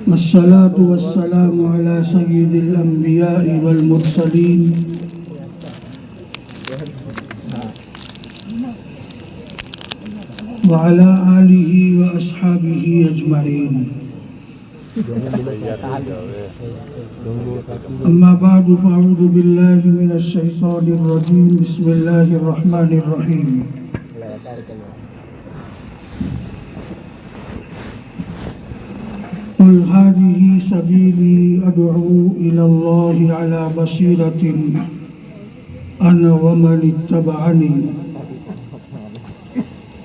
والصلاة والسلام على سيد الأنبياء والمرسلين وعلى آله وأصحابه أجمعين أما بعد فأعوذ بالله من الشيطان الرجيم بسم الله الرحمن الرحيم قل هذه سبيلي أدعو إلى الله على بصيرة أنا ومن اتبعني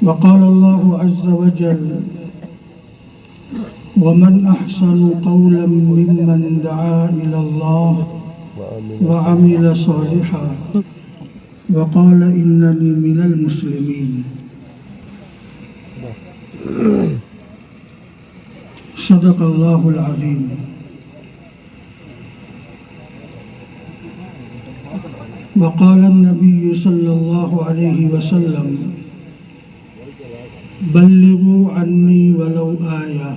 وقال الله عز وجل ومن أحسن قولا ممن دعا إلى الله وعمل صالحا وقال إنني من المسلمين صدق الله العظيم. وقال النبي صلى الله عليه وسلم بلغوا عني ولو آية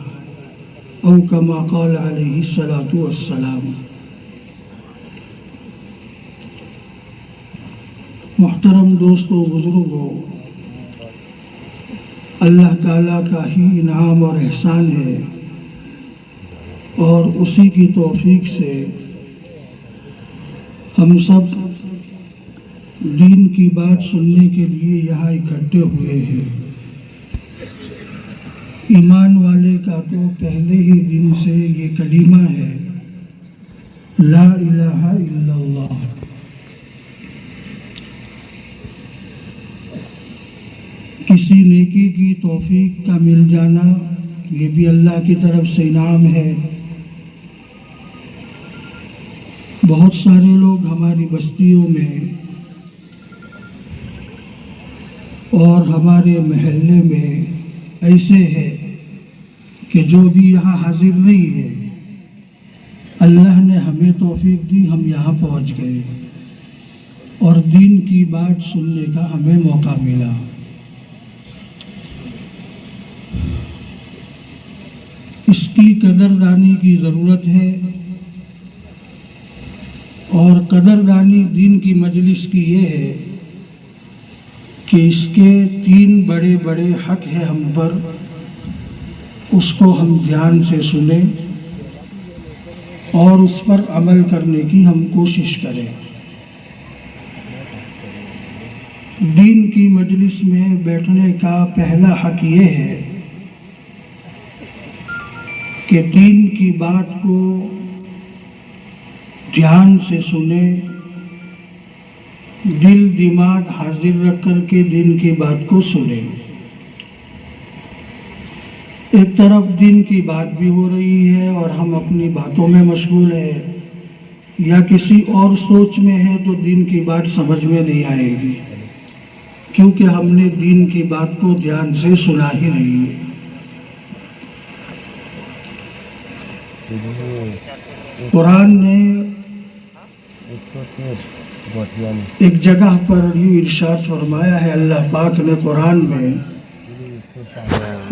او كما قال علیہ الصلاۃ والسلام. محترم دوستو، بزرگوں، اللہ تعالیٰ کا ہی انعام اور احسان ہے اور اسی کی توفیق سے ہم سب دین کی بات سننے کے لیے یہاں اکٹھے ہوئے ہیں. ایمان والے کا تو پہلے ہی دن سے یہ کلمہ ہے لا الہ الا اللہ. کسی نیکی کی توفیق کا مل جانا یہ بھی اللہ کی طرف سے انعام ہے. بہت سارے لوگ ہماری بستیوں میں اور ہمارے محلے میں ایسے ہے کہ جو بھی یہاں حاضر نہیں ہے، اللہ نے ہمیں توفیق دی، ہم یہاں پہنچ گئے اور دین کی بات سننے کا ہمیں موقع ملا. اس کی قدردانی کی ضرورت ہے اور قدردانی دین کی مجلس کی یہ ہے کہ اس کے 3 بڑے بڑے حق ہیں ہم پر، اس کو ہم دھیان سے سنیں اور اس پر عمل کرنے کی ہم کوشش کریں. دین کی مجلس میں بیٹھنے کا پہلا حق یہ ہے کہ دین کی بات کو دھیان سے سنیں، دل دماغ حاضر رکھ کر کے دین کی بات کو سنیں. ایک طرف دین کی بات بھی ہو رہی ہے اور ہم اپنی باتوں میں مشغول ہیں یا کسی اور سوچ میں ہے تو دین کی بات سمجھ میں نہیں آئے گی، کیونکہ ہم نے دین کی بات کو دھیان سے سنا ہی نہیں. قرآن نے ایک جگہ پر یوں ارشاد فرمایا ہے، اللہ پاک نے قرآن میں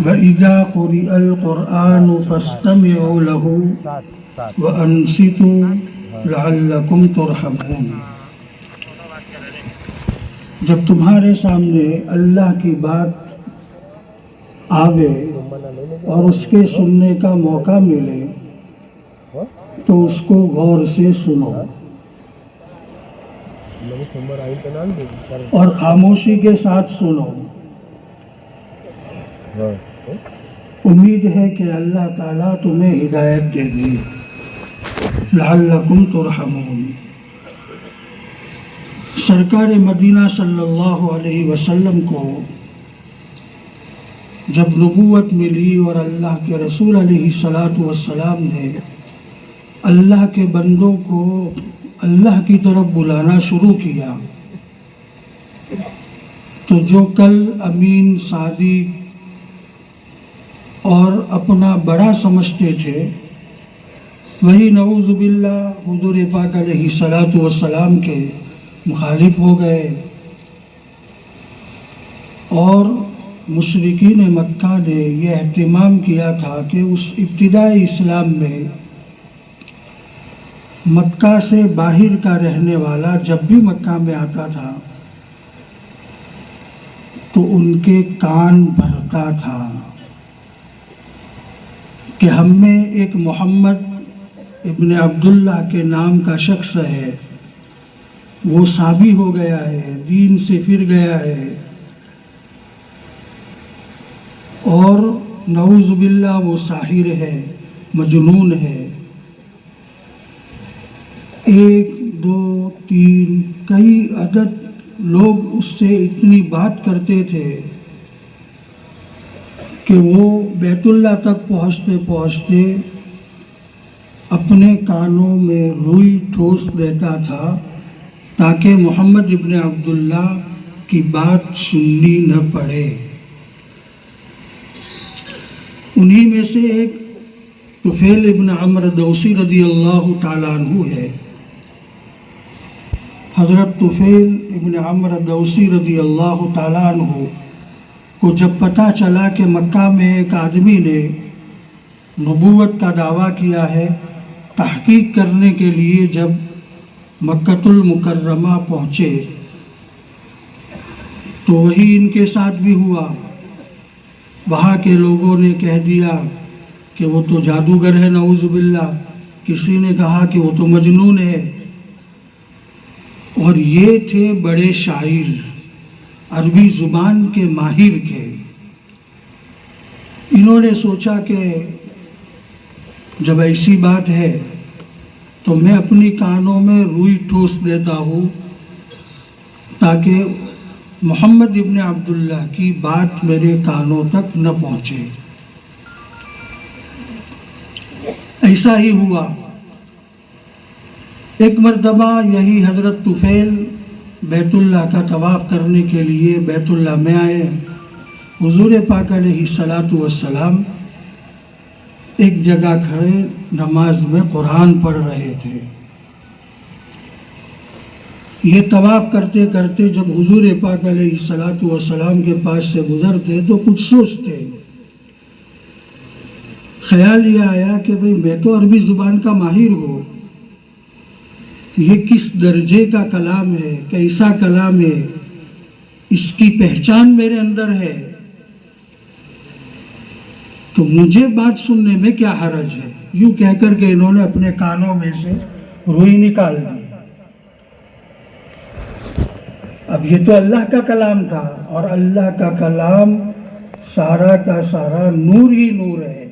وَإِذَا قُرِئَ الْقُرْآنُ فَاسْتَمِعُوا لَهُ وَأَنصِتُوا لَعَلَّكُمْ تُرْحَمُونَ. جب تمہارے سامنے اللہ کی بات آوے اور اس کے سننے کا موقع ملے تو اس کو غور سے سنو اور خاموشی کے ساتھ سنو. امید ہے کہ اللہ تعالیٰ تمہیں ہدایت دے دے. لعلکم ترحمون. سرکار مدینہ صلی اللہ علیہ وسلم کو جب نبوت ملی اور اللہ کے رسول علیہ السلام نے اللہ کے بندوں کو اللہ کی طرف بلانا شروع کیا تو جو کل امین، صادق اور اپنا بڑا سمجھتے تھے وہی نعوذ باللہ حضور پاک علیہ السلام کے مخالف ہو گئے اور مشرکین مکہ نے یہ اہتمام کیا تھا کہ اس ابتدائی اسلام میں مکہ سے باہر کا رہنے والا جب بھی مکہ میں آتا تھا تو ان کے کان بھرتا تھا کہ ہم میں ایک محمد ابن عبداللہ کے نام کا شخص ہے، وہ سابی ہو گیا ہے، دین سے پھر گیا ہے، اور نعوذ باللہ وہ ساحر ہے، مجنون ہے۔ ایک دو تین کئی عدد لوگ اس سے اتنی بات کرتے تھے کہ وہ بیت اللہ تک پہنچتے پہنچتے اپنے کانوں میں روئی ٹھوس دیتا تھا تاکہ محمد ابن عبداللہ کی بات سننی نہ پڑے۔ انہی میں سے ایک طفیل ابن عمرو دوسی رضی اللہ تعالیٰ عنہ ہے۔ حضرت طفیل ابن عمرو دوسی رضی اللہ تعالیٰ عنہ کو جب پتہ چلا کہ مکہ میں ایک آدمی نے نبوت کا دعویٰ کیا ہے، تحقیق کرنے کے لیے جب مکہ المکرمہ پہنچے تو وہی ان کے ساتھ بھی ہوا۔ وہاں کے لوگوں نے کہہ دیا کہ وہ تو جادوگر ہے، نعوذ باللہ۔ کسی نے کہا کہ وہ تو مجنون ہے، اور یہ تھے بڑے شاعر، عربی زبان کے ماہر تھے۔ انہوں نے سوچا کہ جب ایسی بات ہے تو میں اپنی کانوں میں روئی ٹھوس دیتا ہوں تاکہ محمد ابن عبداللہ کی بات میرے کانوں تک نہ پہنچے۔ ایسا ہی ہوا۔ ایک مرتبہ یہی حضرت طفیل بیت اللہ کا طواف کرنے کے لیے بیت اللہ میں آئے۔ حضور پاک علیہ الصلاۃ والسلام ایک جگہ کھڑے نماز میں قرآن پڑھ رہے تھے۔ یہ طواف کرتے کرتے جب حضور پاک علیہ الصلاۃ والسلام کے پاس سے گزرتے تو کچھ سوچتے۔ خیال یہ آیا کہ بھئی میں تو عربی زبان کا ماہر ہوں، یہ کس درجے کا کلام ہے، کیسا کلام ہے، اس کی پہچان میرے اندر ہے، تو مجھے بات سننے میں کیا حرج ہے۔ یوں کہہ کر کے انہوں نے اپنے کانوں میں سے روئی نکال دی۔ اب یہ تو اللہ کا کلام تھا، اور اللہ کا کلام سارا کا سارا نور ہی نور ہے،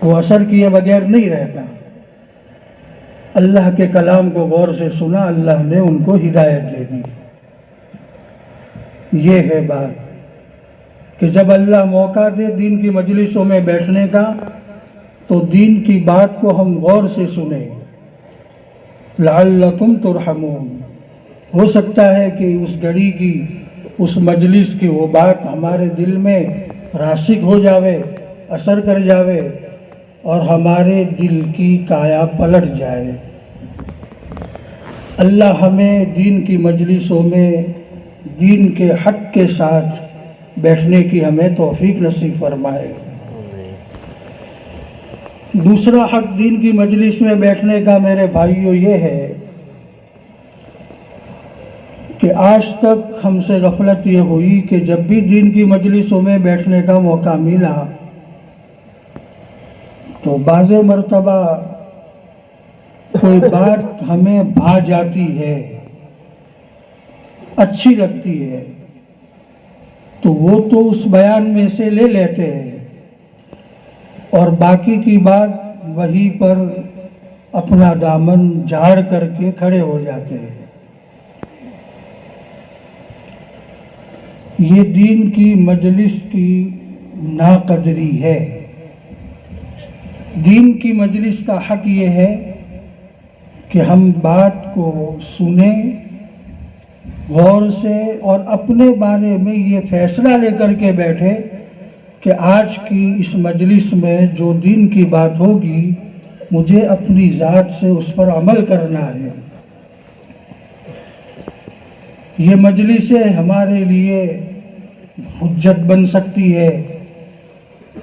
وہ اثر کیے بغیر نہیں رہتا۔ اللہ کے کلام کو غور سے سنا، اللہ نے ان کو ہدایت دے دی۔ یہ ہے بات کہ جب اللہ موقع دے دین کی مجلسوں میں بیٹھنے کا تو دین کی بات کو ہم غور سے سنیں، لعلکم ترحمون۔ ہو سکتا ہے کہ اس گھڑی کی، اس مجلس کی وہ بات ہمارے دل میں راسخ ہو جاوے، اثر کر جاوے، اور ہمارے دل کی کایا پلٹ جائے۔ اللہ ہمیں دین کی مجلسوں میں دین کے حق کے ساتھ بیٹھنے کی ہمیں توفیق نصیب فرمائے۔ دوسرا حق دین کی مجلس میں بیٹھنے کا میرے بھائیوں یہ ہے کہ آج تک ہم سے غفلت یہ ہوئی کہ جب بھی دین کی مجلسوں میں بیٹھنے کا موقع ملا تو بعض مرتبہ کوئی بات ہمیں بھا جاتی ہے، اچھی لگتی ہے، تو وہ تو اس بیان میں سے لے لیتے ہیں، اور باقی کی بات وہیں پر اپنا دامن جھاڑ کر کے کھڑے ہو جاتے ہیں۔ یہ دین کی مجلس کی ناقدری ہے۔ دین کی مجلس کا حق یہ ہے کہ ہم بات کو سنیں غور سے، اور اپنے بارے میں یہ فیصلہ لے کر کے بیٹھے کہ آج کی اس مجلس میں جو دین کی بات ہوگی مجھے اپنی ذات سے اس پر عمل کرنا ہے۔ یہ مجلسیں ہمارے لیے حجت بن سکتی ہے۔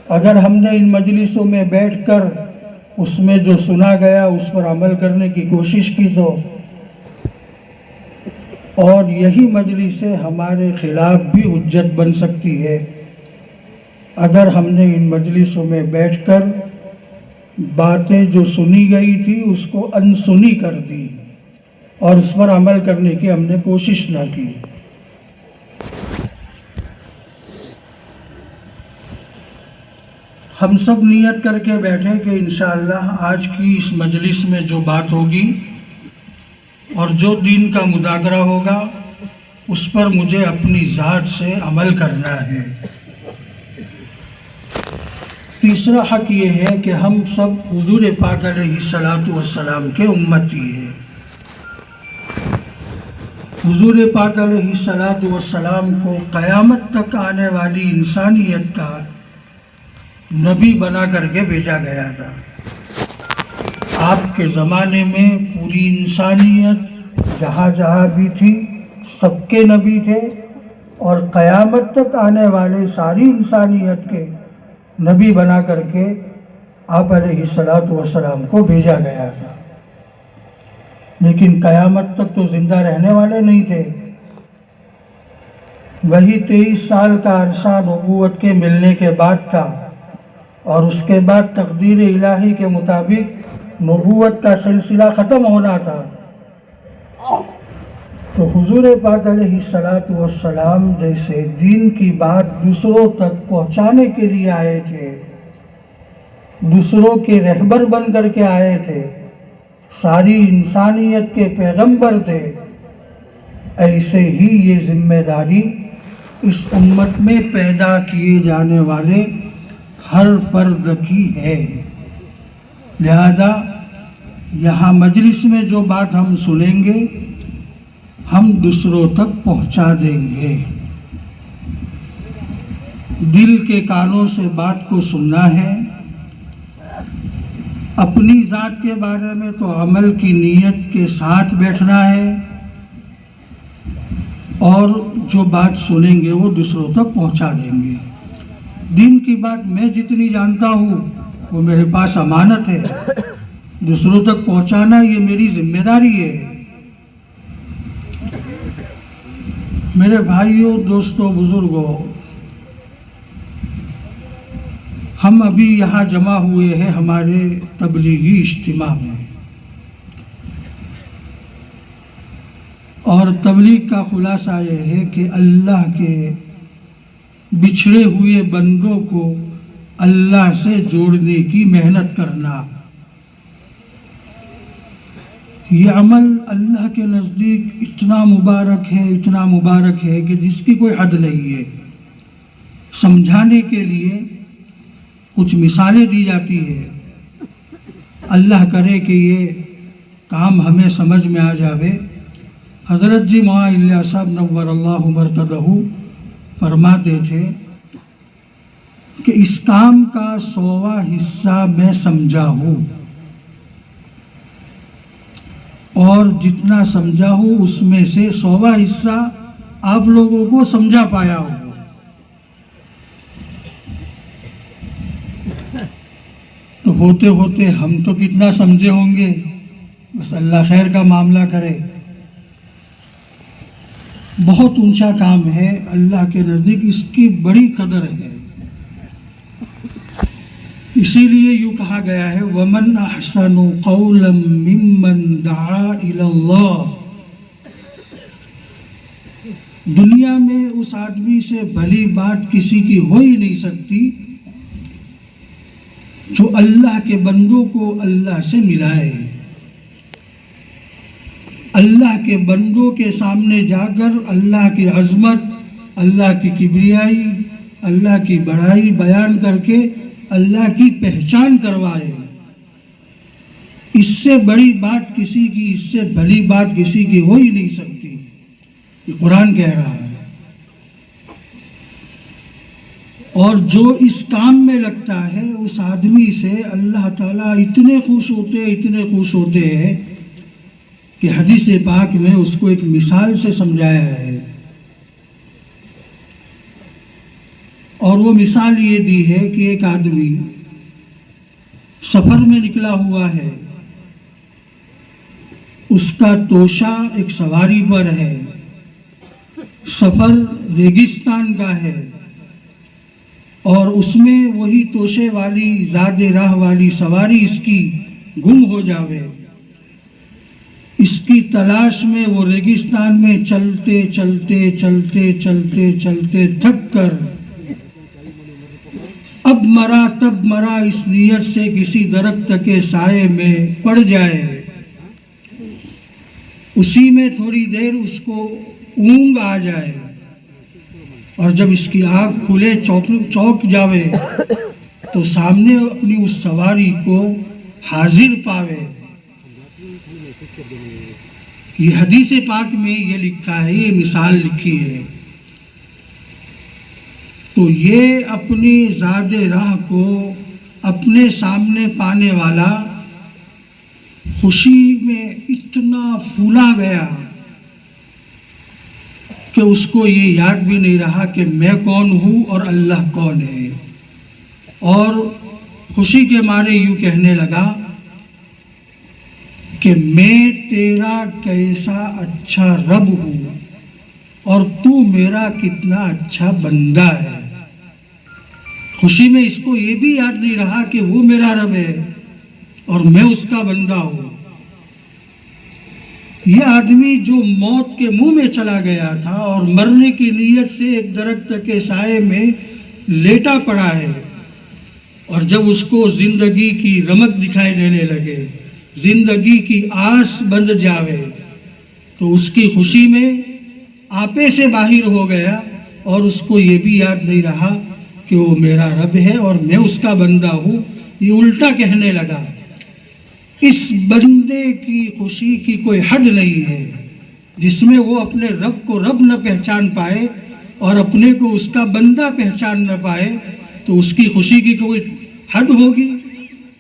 اگر ہم نے ان مجلسوں میں بیٹھ کر اس میں جو سنا گیا اس پر عمل کرنے کی کوشش کی تو، اور یہی مجلسیں ہمارے خلاف بھی حجت بن سکتی ہے اگر ہم نے ان مجلسوں میں بیٹھ کر باتیں جو سنی گئی تھی اس کو انسنی کر دی اور اس پر عمل کرنے کی ہم نے کوشش نہ کی۔ ہم سب نیت کر کے بیٹھے کہ انشاءاللہ آج کی اس مجلس میں جو بات ہوگی اور جو دین کا مذاکرہ ہوگا اس پر مجھے اپنی ذات سے عمل کرنا ہے۔ تیسرا حق یہ ہے کہ ہم سب حضور پاک علیہ الصلاۃ والسلام کے امتی ہیں۔ حضور پاک علیہ الصلاۃ والسلام کو قیامت تک آنے والی انسانیت کا نبی بنا کر کے بھیجا گیا تھا۔ آپ کے زمانے میں پوری انسانیت جہاں جہاں بھی تھی سب کے نبی تھے، اور قیامت تک آنے والے ساری انسانیت کے نبی بنا کر کے آپ علیہ الصلاۃ والسلام کو بھیجا گیا تھا۔ لیکن قیامت تک تو زندہ رہنے والے نہیں تھے۔ وہی 23 سال کا عرصہ نبوت کے ملنے کے بعد کا، اور اس کے بعد تقدیر الہی کے مطابق نبوت کا سلسلہ ختم ہونا تھا۔ تو حضور پاک علیہ الصلاۃ والسلام جیسے دین کی بات دوسروں تک پہنچانے کے لیے آئے تھے، دوسروں کے رہبر بن کر کے آئے تھے، ساری انسانیت کے پیغمبر تھے، ایسے ہی یہ ذمہ داری اس امت میں پیدا کیے جانے والے ہر فرد کی ہے۔ لہذا یہاں مجلس میں جو بات ہم سنیں گے ہم دوسروں تک پہنچا دیں گے۔ دل کے کانوں سے بات کو سننا ہے، اپنی ذات کے بارے میں تو عمل کی نیت کے ساتھ بیٹھنا ہے، اور جو بات سنیں گے وہ دوسروں تک پہنچا دیں گے۔ دین کی بات میں جتنی جانتا ہوں وہ میرے پاس امانت ہے، دوسروں تک پہنچانا یہ میری ذمہ داری ہے۔ میرے بھائیوں، دوستوں، بزرگوں، ہم ابھی یہاں جمع ہوئے ہیں ہمارے تبلیغی اجتماع میں، اور تبلیغ کا خلاصہ یہ ہے کہ اللہ کے بچھڑے ہوئے بندوں کو اللہ سے جوڑنے کی محنت کرنا۔ یہ عمل اللہ کے نزدیک اتنا مبارک ہے کہ جس کی کوئی حد نہیں ہے۔ سمجھانے کے لیے کچھ مثالیں دی جاتی ہے، اللہ کرے کہ یہ کام ہمیں سمجھ میں آ جاوے۔ حضرت جی معاذ اللہ صاحب نور اللہ مرتدہ فرماتے تھے کہ اس کام کا 100واں حصہ میں سمجھا ہوں، اور جتنا سمجھا ہوں اس میں سے 100واں حصہ آپ لوگوں کو سمجھا پایا ہوں۔ تو ہوتے ہوتے ہم تو کتنا سمجھے ہوں گے، بس اللہ خیر کا معاملہ کرے۔ بہت اونچا کام ہے، اللہ کے نزدیک اس کی بڑی قدر ہے۔ اسی لیے یوں کہا گیا ہے وَمَنْ أَحْسَنُ قَوْلًا مِّمَّنْ دَعَا إِلَى اللَّهِ۔ دنیا میں اس آدمی سے بھلی بات کسی کی ہو ہی نہیں سکتی جو اللہ کے بندوں کو اللہ سے ملائے، اللہ کے بندوں کے سامنے جا کر اللہ کی عظمت، اللہ کی کبریائی، اللہ کی بڑائی بیان کر کے اللہ کی پہچان کروائے۔ اس سے بڑی بات کسی کی، اس سے بھلی بات کسی کی ہو ہی نہیں سکتی، یہ قرآن کہہ رہا ہے۔ اور جو اس کام میں لگتا ہے اس آدمی سے اللہ تعالیٰ اتنے خوش ہوتے ہیں کہ حدیث پاک میں اس کو ایک مثال سے سمجھایا ہے۔ وہ مثال یہ دی ہے کہ ایک آدمی سفر میں نکلا ہوا ہے، اس کا توشہ ایک سواری پر ہے، سفر ریگستان کا ہے، اور اس میں وہی توشے والی زاد راہ والی سواری اس کی گم ہو جاوے۔ اس کی تلاش میں وہ ریگستان میں چلتے چلتے چلتے چلتے چلتے تھک کر اب مرا تب مرا اس نیت سے کسی درخت کے سائے میں پڑ جائے، اسی میں تھوڑی دیر اس کو اونگ آ جائے، اور جب اس کی آنکھ کھلے چوک جاوے تو سامنے اپنی اس سواری کو حاضر پاوے۔ یہ حدیث پاک میں یہ لکھا ہے، یہ مثال لکھی ہے۔ تو یہ اپنی زاد راہ کو اپنے سامنے پانے والا خوشی میں اتنا پھولا گیا کہ اس کو یہ یاد بھی نہیں رہا کہ میں کون ہوں اور اللہ کون ہے، اور خوشی کے مارے یوں کہنے لگا کہ میں تیرا کیسا اچھا رب ہوں اور تو میرا کتنا اچھا بندہ ہے۔ خوشی میں اس کو یہ بھی یاد نہیں رہا کہ وہ میرا رب ہے اور میں اس کا بندہ ہوں۔ یہ آدمی جو موت کے منہ میں چلا گیا تھا اور مرنے کی نیت سے ایک درخت کے سائے میں لیٹا پڑا ہے، اور جب اس کو زندگی کی رمق دکھائی دینے لگے، زندگی کی آس بند جاوے، تو اس کی خوشی میں آپے سے باہر ہو گیا، اور اس کو یہ بھی یاد نہیں رہا کہ وہ میرا رب ہے اور میں اس کا بندہ ہوں۔ یہ الٹا کہنے لگا۔ اس بندے کی خوشی کی کوئی حد نہیں ہے، جس میں وہ اپنے رب کو رب نہ پہچان پائے اور اپنے کو اس کا بندہ پہچان نہ پائے، تو اس کی خوشی کی کوئی حد ہوگی،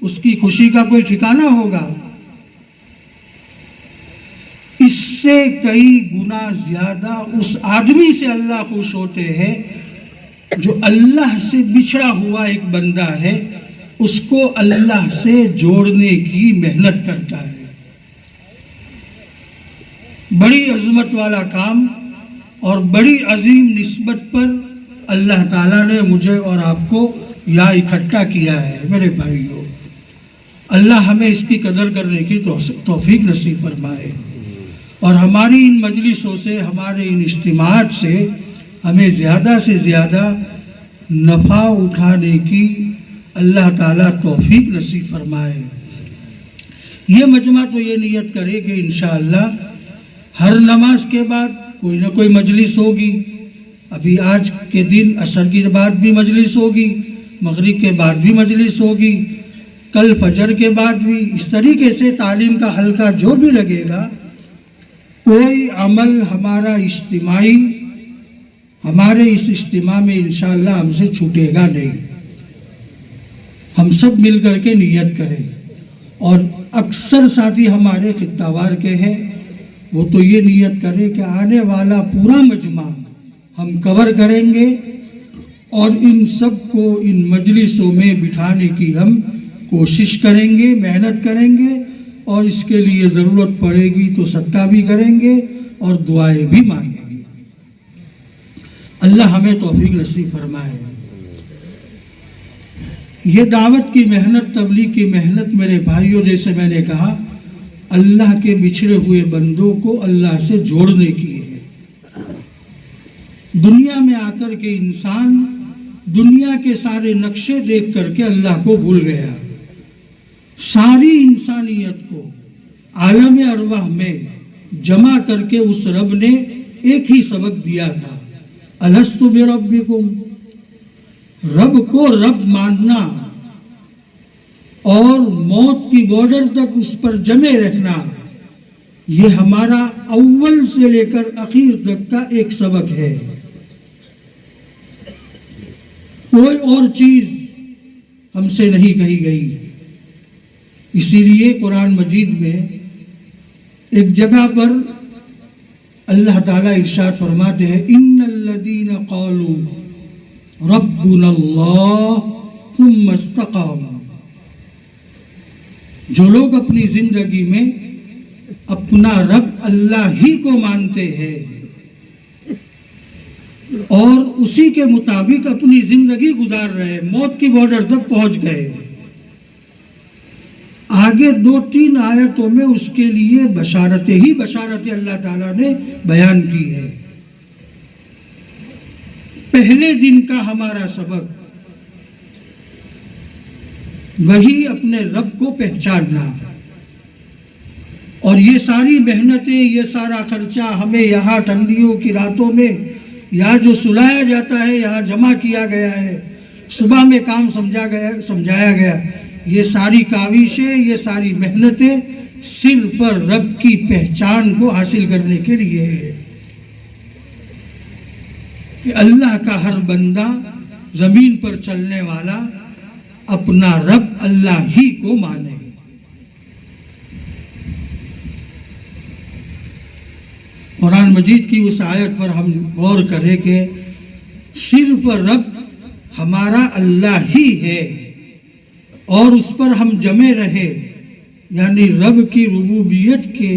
اس کی خوشی کا کوئی ٹھکانہ ہوگا؟ اس سے کئی گنا زیادہ اس آدمی سے اللہ خوش ہوتے ہیں جو اللہ سے بچھڑا ہوا ایک بندہ ہے، اس کو اللہ سے جوڑنے کی محنت کرتا ہے۔ بڑی عظمت والا کام اور بڑی عظیم نسبت پر اللہ تعالیٰ نے مجھے اور آپ کو یہاں اکٹھا کیا ہے۔ میرے بھائیوں، اللہ ہمیں اس کی قدر کرنے کی توفیق نصیب فرمائے، اور ہماری ان مجلسوں سے، ہمارے ان اجتماعات سے ہمیں زیادہ سے زیادہ نفع اٹھانے کی اللہ تعالیٰ توفیق نصیب فرمائے۔ یہ مجمع تو یہ نیت کرے کہ انشاءاللہ ہر نماز کے بعد کوئی نہ کوئی مجلس ہوگی۔ ابھی آج کے دن عصر کے بعد بھی مجلس ہوگی، مغرب کے بعد بھی مجلس ہوگی، کل فجر کے بعد بھی، اس طریقے سے تعلیم کا حلقہ جو بھی لگے گا، کوئی عمل ہمارا اجتماعی ہمارے اس اجتماع میں انشاءاللہ ہم سے چھوٹے گا نہیں۔ ہم سب مل کر کے نیت کریں، اور اکثر ساتھی ہمارے خطہ وار کے ہیں، وہ تو یہ نیت کرے کہ آنے والا پورا مجمع ہم کور کریں گے، اور ان سب کو ان مجلسوں میں بٹھانے کی ہم کوشش کریں گے، محنت کریں گے، اور اس کے لیے ضرورت پڑے گی تو صدقہ بھی کریں گے اور دعائیں بھی مانگیں گے۔ اللہ ہمیں توفیق نصیب فرمائے۔ یہ دعوت کی محنت، تبلیغ کی محنت، میرے بھائیوں، جیسے میں نے کہا، اللہ کے بچھڑے ہوئے بندوں کو اللہ سے جوڑنے کی ہے۔ دنیا میں آ کر کے انسان دنیا کے سارے نقشے دیکھ کر کے اللہ کو بھول گیا۔ ساری انسانیت کو عالم ارواح میں جمع کر کے اس رب نے ایک ہی سبق دیا تھا، الست بربکم، رب کو رب ماننا اور موت کی بارڈر تک اس پر جمے رہنا، یہ ہمارا اول سے لے کر اخیر تک کا ایک سبق ہے۔ کوئی اور چیز ہم سے نہیں کہی گئی۔ اسی لیے قرآن مجید میں ایک جگہ پر اللہ تعالیٰ ارشاد فرماتے ہیں، ان الذین قالوا ربنا اللہ ثم استقاموا. جو لوگ اپنی زندگی میں اپنا رب اللہ ہی کو مانتے ہیں اور اسی کے مطابق اپنی زندگی گزار رہے، موت کی بارڈر تک پہنچ گئے، آگے 2-3 آیتوں میں اس کے لیے بشارتیں اللہ تعالیٰ نے بیان کی ہے. پہلے دن کا ہمارا سبق وہی اپنے رب کو پہچاننا، اور یہ ساری محنتیں، یہ سارا خرچہ ہمیں یہاں ٹھنڈیوں کی راتوں میں یہاں جو سلایا جاتا ہے، یہاں جمع کیا گیا ہے، صبح میں کام سمجھایا گیا، یہ ساری کاوشیں، یہ ساری محنتیں صرف پر رب کی پہچان کو حاصل کرنے کے لیے ہے کہ اللہ کا ہر بندہ زمین پر چلنے والا اپنا رب اللہ ہی کو مانے. قرآن مجید کی اس آیت پر ہم غور کریں کہ صرف رب ہمارا اللہ ہی ہے اور اس پر ہم جمے رہے، یعنی رب کی ربوبیت کے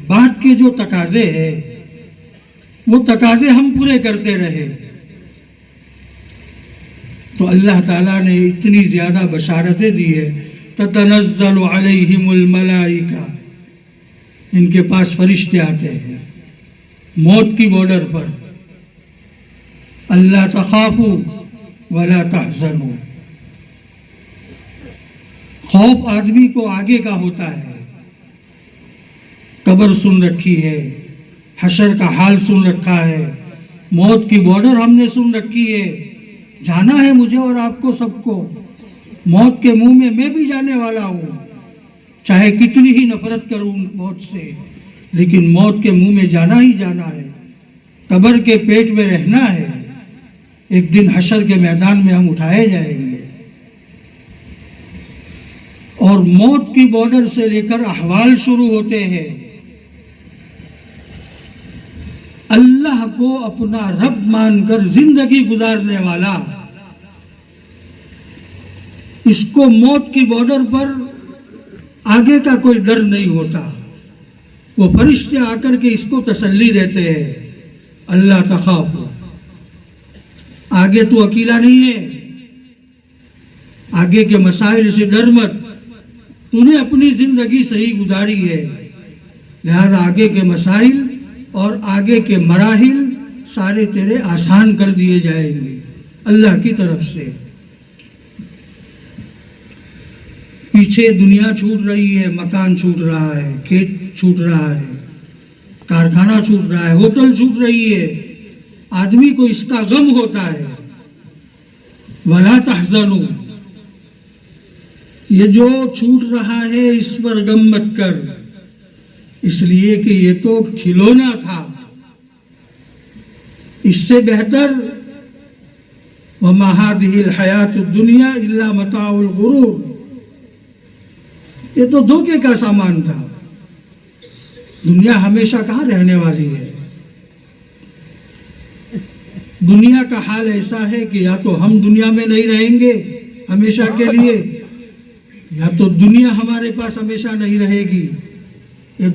بعد کے جو تقاضے ہیں وہ تقاضے ہم پورے کرتے رہے، تو اللہ تعالیٰ نے اتنی زیادہ بشارتیں دی ہے. تتنزل علیہم الملائکہ، ان کے پاس فرشتے آتے ہیں موت کی بارڈر پر. اللہ تخافوا ولا تحزنوا، خوف آدمی کو آگے کا ہوتا ہے، قبر سن رکھی ہے، حشر کا حال سن رکھا ہے، موت کی بارڈر ہم نے سن رکھی ہے، جانا ہے مجھے اور آپ کو سب کو، موت کے منہ میں بھی جانے والا ہوں، چاہے کتنی ہی نفرت کروں موت سے، لیکن موت کے منہ میں جانا ہی جانا ہے، قبر کے پیٹ میں رہنا ہے، ایک دن حشر کے میدان میں ہم اٹھائے جائیں گے. اور موت کی بارڈر سے لے کر احوال شروع ہوتے ہیں. اللہ کو اپنا رب مان کر زندگی گزارنے والا، اس کو موت کی بارڈر پر آگے کا کوئی ڈر نہیں ہوتا. وہ فرشتے آ کر کے اس کو تسلی دیتے ہیں، اللہ تخاف، آگے تو اکیلا نہیں ہے، آگے کے مسائل سے ڈر مت، تو نے اپنی زندگی صحیح گزاری ہے، لہذا آگے کے مسائل اور آگے کے مراحل سارے تیرے آسان کر دیے جائیں گے اللہ کی طرف سے. پیچھے دنیا چھوٹ رہی ہے، مکان چھوٹ رہا ہے، کھیت چھوٹ رہا ہے، کارخانہ چھوٹ رہا ہے، ہوٹل چھوٹ رہی ہے، آدمی کو اس کا غم ہوتا ہے. وَلَا تَحْزَنُوا، یہ جو چھوٹ رہا ہے اس پر غم مت کر، اس لیے کہ یہ تو کھلونا تھا، اس سے بہتر وَمَا هَٰذِهِ الْحَيَاةُ الدُّنْيَا إِلَّا مَتَاعُ الْغُرُورِ، یہ تو دھوکے کا سامان تھا. دنیا ہمیشہ کہاں رہنے والی ہے؟ دنیا کا حال ایسا ہے کہ یا تو ہم دنیا میں نہیں رہیں گے ہمیشہ کے لیے، یا تو دنیا ہمارے پاس ہمیشہ نہیں رہے گی. ایک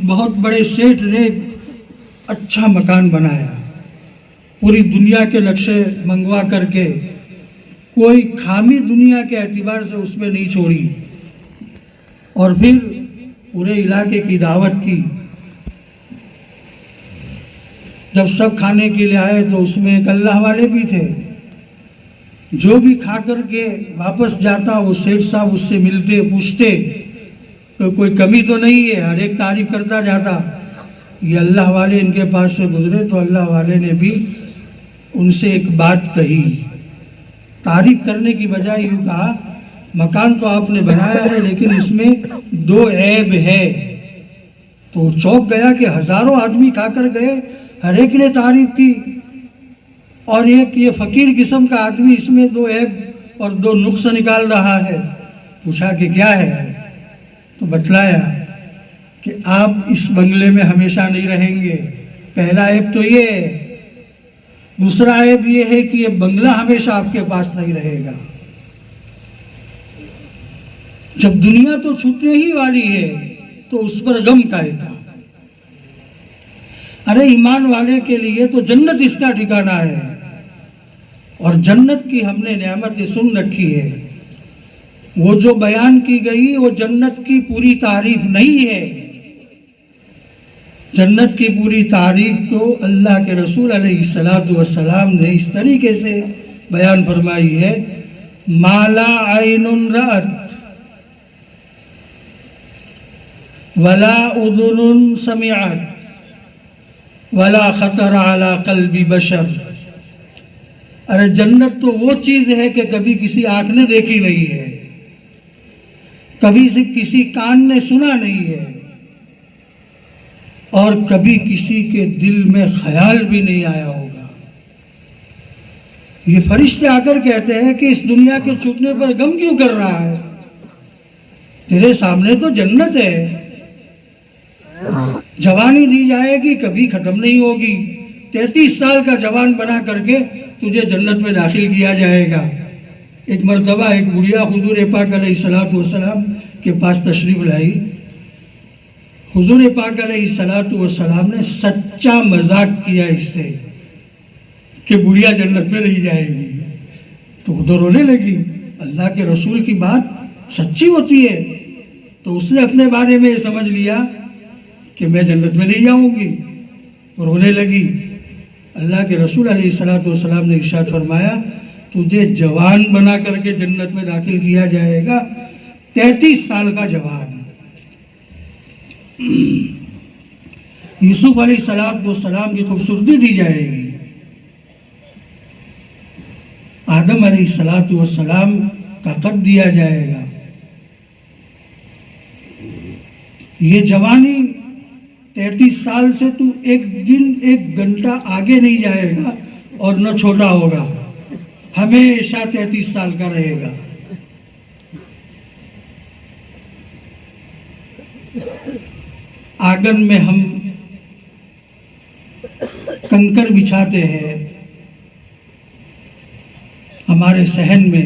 بہت بڑے سیٹھ نے اچھا مکان بنایا، پوری دنیا کے نقشے منگوا کر کے، کوئی خامی دنیا کے اعتبار سے اس میں نہیں چھوڑی، اور پھر پورے علاقے کی دعوت کی. جب سب کھانے کے لیے آئے تو اس میں ایک اللہ والے بھی تھے، جو بھی کھا کر کے واپس جاتا وہ سیٹھ صاحب اس سے ملتے، پوچھتے تو کوئی کمی تو نہیں ہے، ہر ایک تعریف کرتا جاتا. یہ اللہ والے ان کے پاس سے گزرے تو اللہ والے نے بھی ان سے ایک بات کہی، تعریف کرنے کی بجائے یوں کہا، مکان تو آپ نے بنایا ہے لیکن اس میں 2 عیب ہے. تو چونک گیا کہ ہزاروں آدمی کھا کر گئے، ہر ایک نے تعریف کی، اور ایک یہ فقیر قسم کا آدمی اس میں 2 عیب اور 2 نقص نکال رہا ہے. پوچھا کہ کیا ہے؟ تو بتلایا کہ آپ اس بنگلے میں ہمیشہ نہیں رہیں گے. پہلا عیب تو یہ ہے، دوسرا عیب یہ ہے کہ یہ بنگلہ ہمیشہ آپ کے پاس نہیں رہے گا. جب دنیا تو چھوٹنے ہی والی ہے تو اس پر غم کائے گا. ارے ایمان والے کے لیے تو جنت اس کا ٹھکانہ ہے، اور جنت کی ہم نے نعمتیں سن رکھی ہے. وہ جو بیان کی گئی وہ جنت کی پوری تعریف نہیں ہے. جنت کی پوری تعریف تو اللہ کے رسول علیہ السلام نے اس طریقے سے بیان فرمائی ہے: ما لا عین رأت ولا اذن سمعت ولا خطر علی قلب بشر. ارے جنت تو وہ چیز ہے کہ کبھی کسی آنکھ نے دیکھی نہیں ہے، کبھی سے کسی کان نے سنا نہیں ہے، اور کبھی کسی کے دل میں خیال بھی نہیں آیا ہوگا. یہ فرشتے آ کر کہتے ہیں کہ اس دنیا کے چھوٹنے پر غم کیوں کر رہا ہے؟ تیرے سامنے تو جنت ہے. جوانی دی جائے گی، کبھی ختم نہیں ہوگی. 33 سال کا جوان بنا کر کے تجھے جنت میں داخل کیا جائے گا. ایک مرتبہ ایک بڑھیا حضور پاک علیہ السلام کے پاس تشریف لائی. حضور پاک علیہ السلام نے سچا مذاق کیا اس سے کہ بڑھیا جنت میں نہیں جائے گی. تو وہ تو رونے لگی. اللہ کے رسول کی بات سچی ہوتی ہے. تو اس نے اپنے بارے میں یہ سمجھ لیا کہ میں جنت میں نہیں جاؤں گی، رونے لگی. اللہ کے رسول علیہ السلام نے ارشاد فرمایا: تجھے جوان بنا کر کے جنت میں داخل کیا جائے گا، 33 سال کا جوان. یوسف علیہ السلام کی خوبصورتی دی جائے گی. آدم علیہ السلام کا قد دیا جائے گا. یہ جوانی 33 سال سے تو ایک دن ایک گھنٹہ آگے نہیں جائے گا اور نہ چھوٹا ہوگا، ہمیشہ 33 سال کا رہے گا. آنگن میں ہم کنکر بچھاتے ہیں، ہمارے صحن میں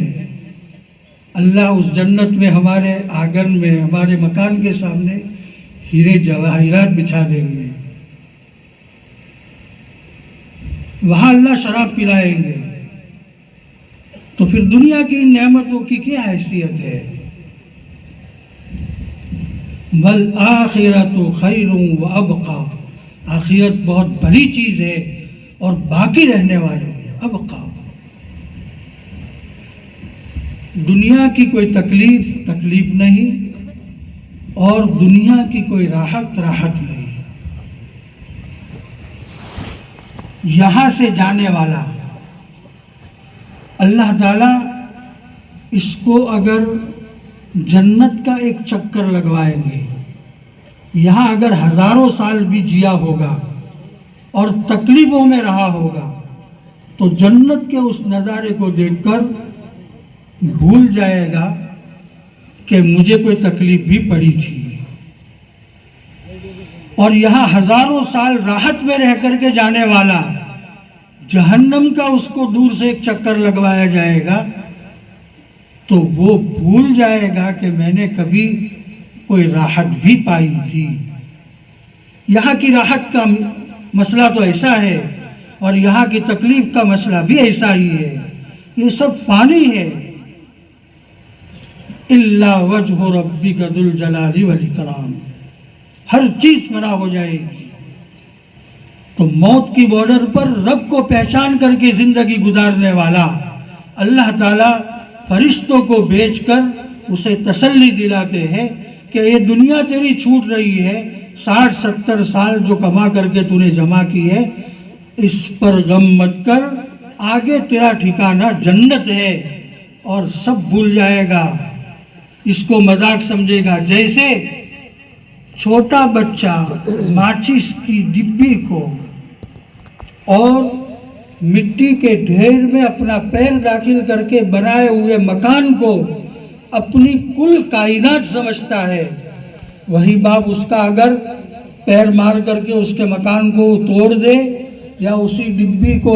اللہ اس جنت میں ہمارے آنگن میں ہمارے مکان کے سامنے ہیرے جواہرات بچھا دیں گے. وہاں اللہ شراب پلائیں گے. تو پھر دنیا کی ان نعمتوں کی کیا حیثیت ہے؟ وَالْآخِرَةُ خَيْرٌ وَأَبْقَىٰ. آخرت بہت بڑی چیز ہے اور باقی رہنے والے ہیں. ابقا. دنیا کی کوئی تکلیف نہیں، اور دنیا کی کوئی راحت نہیں. یہاں سے جانے والا اللہ تعالیٰ اس کو اگر جنت کا ایک چکر لگوائیں گے، یہاں اگر ہزاروں سال بھی جیا ہوگا اور تکلیفوں میں رہا ہوگا تو جنت کے اس نظارے کو دیکھ کر بھول جائے گا کہ مجھے کوئی تکلیف بھی پڑی تھی. اور یہاں ہزاروں سال راحت میں رہ کر کے جانے والا جہنم کا اس کو دور سے ایک چکر لگوایا جائے گا تو وہ بھول جائے گا کہ میں نے کبھی کوئی راحت بھی پائی تھی. یہاں کی راحت کا مسئلہ تو ایسا ہے اور یہاں کی تکلیف کا مسئلہ بھی ایسا ہی ہے. یہ سب فانی ہے. الا وجہ ربک ذو الجلال والاکرام. ہر چیز فنا ہو جائے گی. تو موت کی بارڈر پر رب کو پہچان کر کے زندگی گزارنے والا اللہ تعالیٰ فرشتوں کو بھیج کر اسے تسلی دلاتے ہیں کہ یہ دنیا تیری چھوٹ رہی ہے، 60-70 سال جو کما کر کے تو نے جمع کی ہے، اس پر غم مت کر. آگے تیرا ٹھکانہ جنت ہے اور سب بھول جائے گا، اس کو مذاق سمجھے گا. جیسے چھوٹا بچہ ماچس کی ڈبی کو اور مٹی کے ڈھیر میں اپنا پیر داخل کر کے بنائے ہوئے مکان کو اپنی کل کائنات سمجھتا ہے، وہی باپ اس کا اگر پیر مار کر کے اس کے مکان کو توڑ دے یا اسی ڈبی کو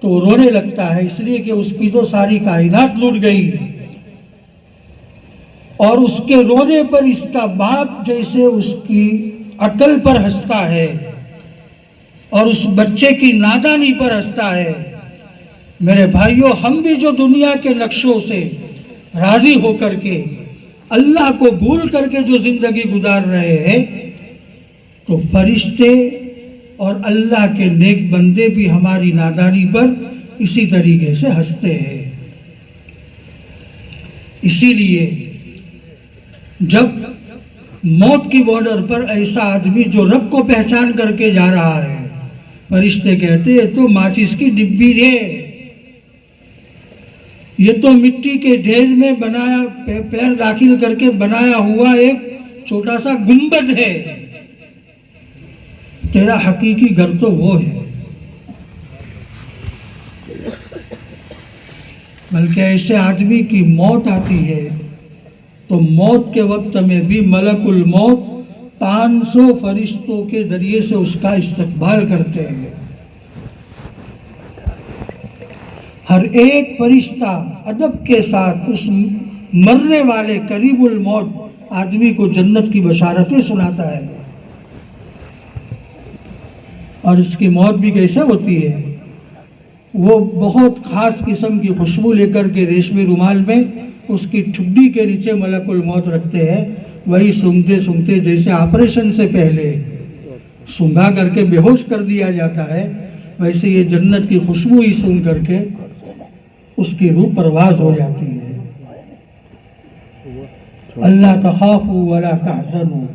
تو وہ رونے لگتا ہے، اس لیے کہ اس کی تو ساری کائنات لٹ گئی، اور اس کے رونے پر اس کا باپ جیسے اس کی عقل پر ہنستا ہے اور اس بچے کی نادانی پر ہنستا ہے۔ میرے بھائیوں، ہم بھی جو دنیا کے نقشوں سے راضی ہو کر کے اللہ کو بھول کر کے جو زندگی گزار رہے ہیں، تو فرشتے اور اللہ کے نیک بندے بھی ہماری نادانی پر اسی طریقے سے ہنستے ہیں۔ اسی لیے جب موت کی بارڈر پر ایسا آدمی جو رب کو پہچان کر کے جا رہا ہے، فرشتے کہتے ہیں تو ماچس کی ڈبی ہے، یہ تو مٹی کے ڈھیر میں بنایا پیر داخل کر کے بنایا ہوا ایک چھوٹا سا گنبد ہے، تیرا حقیقی گھر تو وہ ہے۔ بلکہ ایسے آدمی کی موت آتی ہے تو موت کے وقت میں بھی ملک الموت 500 فرشتوں کے ذریعے سے اس کا استقبال کرتے ہیں۔ ہر ایک فرشتہ ادب کے ساتھ اس مرنے والے قریب الموت آدمی کو جنت کی بشارتیں سناتا ہے۔ اور اس کی موت بھی کیسے ہوتی ہے؟ وہ بہت خاص قسم کی خوشبو لے کر کے ریشمی رومال میں اس کی ٹھڈی کے نیچے ملک الموت رکھتے ہیں، وہی سونگتے سونگتے جیسے آپریشن سے پہلے سونگا کر کے بے ہوش کر دیا جاتا ہے، ویسے یہ جنت کی خوشبو ہی سونگ کر کے اس کی روح پرواز ہو جاتی ہے۔ اللہ تخافوا ولا تحزنوا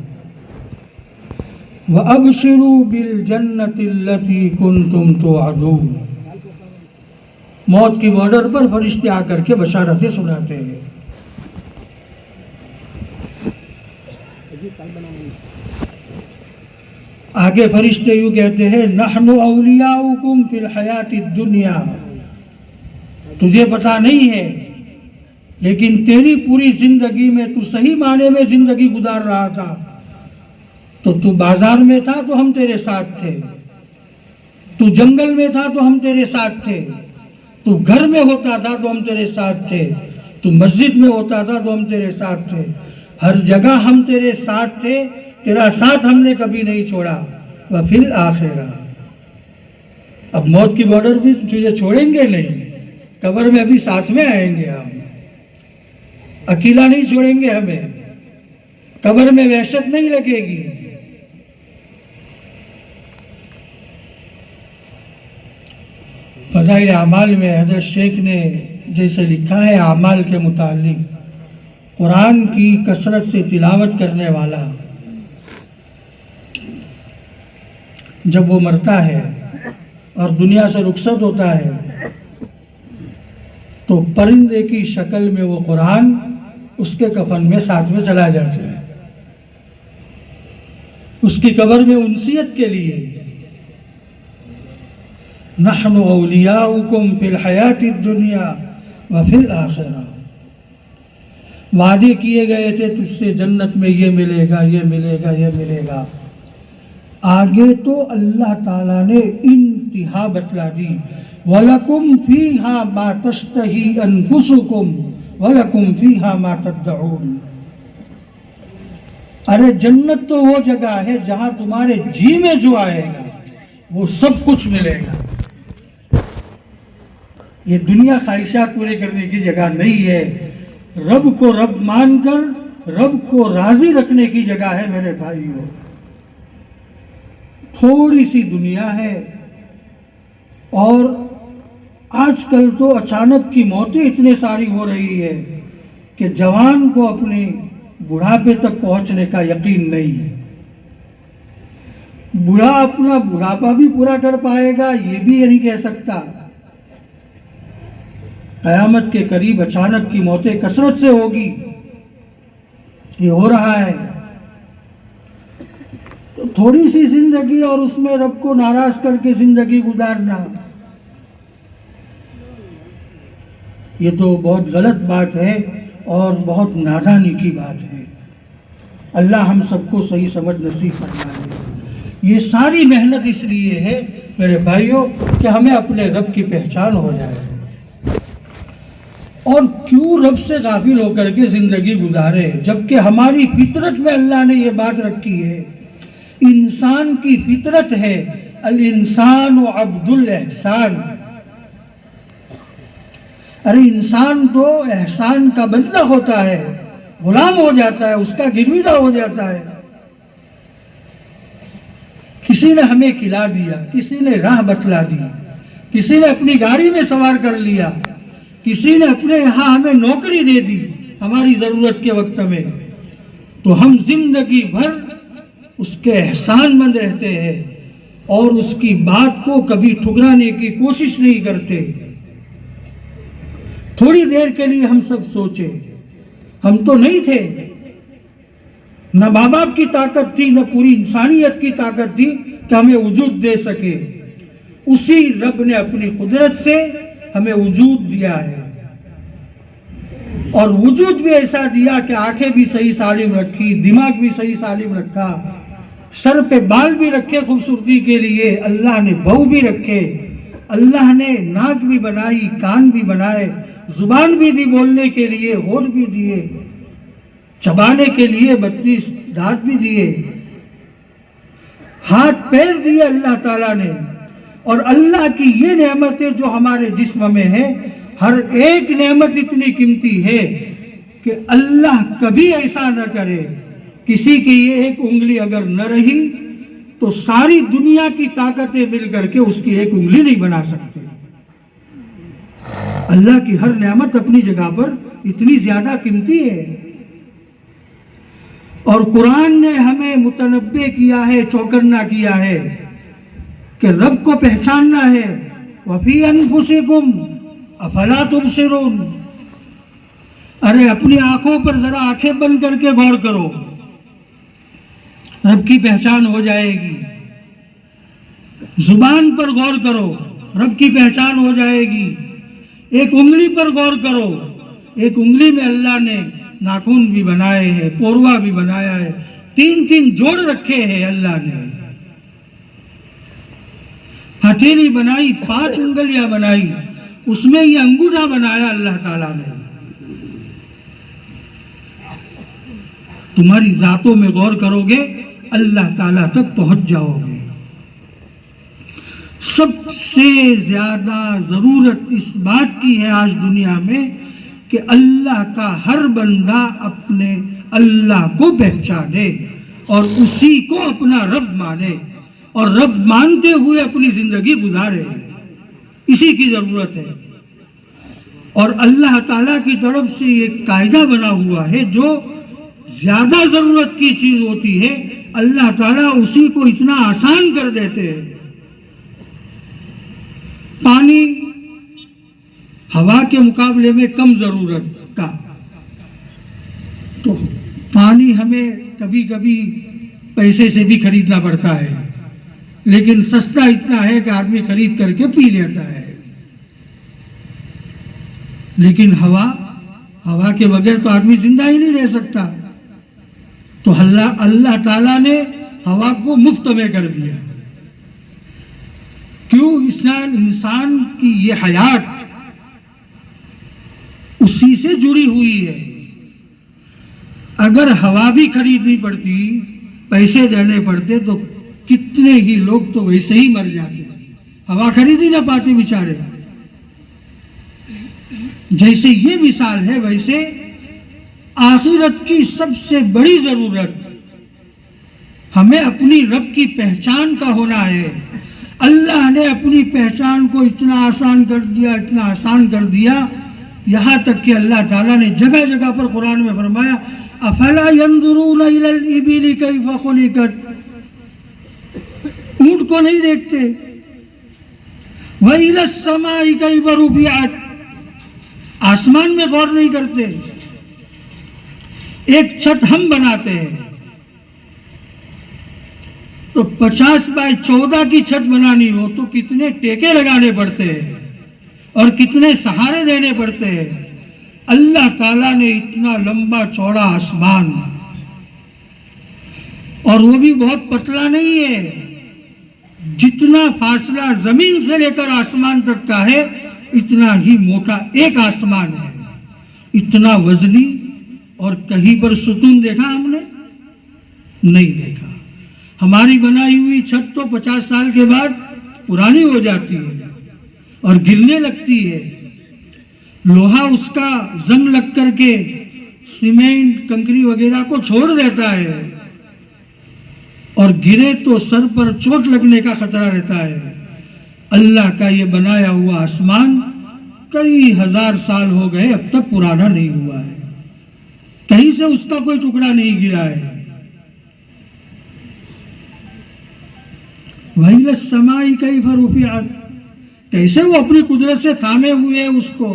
وَأَبْشِرُوا بِالْجَنَّةِ الَّتِي كُنْتُمْ تُوعَدُونَ۔ موت کی بارڈر پر فرشتے آ کر کے بشارتیں سناتے ہیں۔ آگے فرشتے یوں کہتے ہیں نَحْنُ أَوْلِيَاؤُكُمْ فِي الْحَيَاةِ الدُّنْيَا، تجھے پتا نہیں ہے لیکن تیری پوری زندگی میں تو صحیح معنی میں زندگی گزار رہا تھا، تو بازار میں تھا تو ہم تیرے ساتھ تھے، تو جنگل میں تھا تو ہم تیرے ساتھ تھے، تو گھر میں ہوتا تھا تو ہم تیرے ساتھ تھے، تو مسجد میں ہوتا تھا تو ہم تیرے ساتھ تھے، ہر جگہ ہم تیرے ساتھ تھے، تیرا ساتھ ہم نے کبھی نہیں چھوڑا۔ وَفِي الْآخِرَةِ، اب موت کی بارڈر بھی تجھے چھوڑیں گے نہیں، قبر میں بھی ساتھ میں آئیں گے، ہم اکیلا نہیں چھوڑیں گے، ہمیں قبر میں وحشت نہیں لگے گی۔ فضائل اعمال میں حضرت شیخ نے جیسے لکھا ہے، اعمال کے متعلق قرآن کی کثرت سے تلاوت کرنے والا جب وہ مرتا ہے اور دنیا سے رخصت ہوتا ہے تو پرندے کی شکل میں وہ قرآن اس کے کفن میں ساتھ میں چلا جاتا ہے، اس کی قبر میں انسیت کے لیے۔ نحن اولیاؤکم فی الحیات الدنیا وفی الآخرہ، وعدے کیے گئے تھے تجھ سے جنت میں یہ ملے گا، یہ ملے گا، یہ ملے گا۔ آگے تو اللہ تعالیٰ نے انتہا بتلا دی، وَلَكُمْ فِيهَا مَا تَشْتَهِي أَنفُسُكُمْ وَلَكُمْ فِيهَا مَا تَدَّعُونَ۔ ارے جنت تو وہ جگہ ہے جہاں تمہارے جی میں جو آئے گا وہ سب کچھ ملے گا۔ یہ دنیا خواہشات پورے کرنے کی جگہ نہیں ہے، رب کو رب مان کر رب کو راضی رکھنے کی جگہ ہے۔ میرے بھائیوں، تھوڑی سی دنیا ہے، اور آج کل تو اچانک کی موتیں اتنے ساری ہو رہی ہے کہ جوان کو اپنے بڑھاپے تک پہنچنے کا یقین نہیں۔ بوڑھا اپنا بڑھاپا بھی پورا کر پائے گا یہ بھی نہیں کہہ سکتا۔ قیامت کے قریب اچانک کی موتیں کثرت سے ہوگی، یہ ہو رہا ہے۔ تو تھوڑی سی زندگی اور اس میں رب کو ناراض کر کے زندگی گزارنا، یہ تو بہت غلط بات ہے اور بہت نادانی کی بات ہے۔ اللہ ہم سب کو صحیح سمجھ نصیب فرمائے۔ یہ ساری محنت اس لیے ہے میرے بھائیوں کہ ہمیں اپنے رب کی پہچان ہو جائے، اور کیوں رب سے غافل ہو کر کے زندگی گزارے، جبکہ ہماری فطرت میں اللہ نے یہ بات رکھی ہے، انسان کی فطرت ہے الانسان عبد الاحسان۔ ارے انسان تو احسان کا بندہ ہوتا ہے، غلام ہو جاتا ہے، اس کا گرویدہ ہو جاتا ہے۔ کسی نے ہمیں کھلا دیا، کسی نے راہ بتلا دی، کسی نے اپنی گاڑی میں سوار کر لیا، کسی نے اپنے یہاں ہمیں نوکری دے دی ہماری ضرورت کے وقت میں، تو ہم زندگی بھر اس کے احسان مند رہتے ہیں اور اس کی بات کو کبھی ٹھکرانے کی کوشش نہیں کرتے۔ تھوڑی دیر کے لیے ہم سب سوچیں، ہم تو نہیں تھے، نہ ماں باپ کی طاقت تھی، نہ پوری انسانیت کی طاقت تھی کہ ہمیں وجود دے سکے، اسی رب نے اپنی قدرت سے ہمیں وجود دیا ہے، اور وجود بھی ایسا دیا کہ آنکھیں بھی صحیح سالم رکھی، دماغ بھی صحیح سالم رکھا، سر پہ بال بھی رکھے خوبصورتی کے لیے، اللہ نے بہو بھی رکھے، اللہ نے ناک بھی بنائی، کان بھی بنائے، زبان بھی دی بولنے کے لیے، ہونٹ بھی دیے، چبانے کے لیے 32 دانت بھی دیے، ہاتھ پیر دیے اللہ تعالیٰ نے۔ اور اللہ کی یہ نعمتیں جو ہمارے جسم میں ہے، ہر ایک نعمت اتنی قیمتی ہے کہ اللہ کبھی ایسا نہ کرے، کسی کی یہ ایک انگلی اگر نہ رہی تو ساری دنیا کی طاقتیں مل کر کے اس کی ایک انگلی نہیں بنا سکتے۔ اللہ کی ہر نعمت اپنی جگہ پر اتنی زیادہ قیمتی ہے، اور قرآن نے ہمیں متنبع کیا ہے، چوکنا کیا ہے کہ رب کو پہچاننا ہے۔ وَفِي أَنفُسِكُمْ أَفَلَا تُبْصِرُونَ، ارے اپنی آنکھوں پر ذرا آنکھیں بند کر کے غور کرو، رب کی پہچان ہو جائے گی۔ زبان پر غور کرو، رب کی پہچان ہو جائے گی۔ ایک انگلی پر غور کرو، ایک انگلی میں اللہ نے ناخن بھی بنائے ہیں، پوروا بھی بنایا ہے، 3 جوڑ رکھے ہیں اللہ نے، ہتھیلی بنائی، 5 انگلیاں بنائی، اس میں یہ انگوٹھا بنایا اللہ تعالیٰ نے۔ تمہاری ذاتوں میں غور کرو گے اللہ تعالیٰ تک پہنچ جاؤ گے۔ سب سے زیادہ ضرورت اس بات کی ہے آج دنیا میں کہ اللہ کا ہر بندہ اپنے اللہ کو پہچانے اور اسی کو اپنا رب مانے، اور رب مانتے ہوئے اپنی زندگی گزارے، اسی کی ضرورت ہے۔ اور اللہ تعالیٰ کی طرف سے ایک قاعدہ بنا ہوا ہے، جو زیادہ ضرورت کی چیز ہوتی ہے اللہ تعالیٰ اسی کو اتنا آسان کر دیتے ہیں۔ پانی ہوا کے مقابلے میں کم ضرورت کا، تو پانی ہمیں کبھی کبھی پیسے سے بھی خریدنا پڑتا ہے، لیکن سستا اتنا ہے کہ آدمی خرید کر کے پی لیتا ہے۔ لیکن ہوا کے بغیر تو آدمی زندہ ہی نہیں رہ سکتا، تو اللہ تعالیٰ نے ہوا کو مفت میں کر دیا۔ کیوں؟ انسان کی یہ حیات اسی سے جڑی ہوئی ہے۔ اگر ہوا بھی خریدنی پڑتی، پیسے دینے پڑتے، تو کتنے ہی لوگ تو ویسے ہی مر جاتے، ہوا خرید ہی نہ پاتے بیچارے۔ جیسے یہ مثال ہے، ویسے آخرت کی سب سے بڑی ضرورت ہمیں اپنی رب کی پہچان کا ہونا ہے۔ اللہ نے اپنی پہچان کو اتنا آسان کر دیا، اتنا آسان کر دیا، یہاں تک کہ اللہ تعالیٰ نے جگہ جگہ پر قرآن میں فرمایا افلا ينظرون الى الابل كيف خلقت، اونٹ کو نہیں دیکھتے، وَإِلَى السَّمَاءِ كَيْفَ رُفِعَتْ، آسمان میں غور نہیں کرتے۔ ایک چھت ہم بناتے ہیں تو 50x14 کی چھت بنانی ہو تو کتنے ٹیکے لگانے پڑتے ہیں اور کتنے سہارے دینے پڑتے ہیں۔ اللہ تعالیٰ نے اتنا لمبا چوڑا آسمان، اور وہ بھی بہت پتلا نہیں ہے، جتنا فاصلہ زمین سے لے کر آسمان تک کا ہے اتنا ہی موٹا ایک آسمان ہے، اتنا وزنی، اور کہیں پر ستون دیکھا ہم نے؟ نہیں دیکھا۔ ہماری بنائی ہوئی چھت تو 50 سال کے بعد پرانی ہو جاتی ہے اور گرنے لگتی ہے، لوہا اس کا زنگ لگ کر کے سیمنٹ کنکری وغیرہ کو چھوڑ دیتا ہے، اور گرے تو سر پر چوٹ لگنے کا خطرہ رہتا ہے۔ اللہ کا یہ بنایا ہوا آسمان کئی ہزار سال ہو گئے، اب تک پرانا نہیں ہوا ہے، کہیں سے اس کا کوئی ٹکڑا نہیں گرا ہے۔ وَإِلَى السَّمَاءِ كَيْفَ رُفِعَتْ، کیسے وہ اپنی قدرت سے تھامے ہوئے ہیں اس کو۔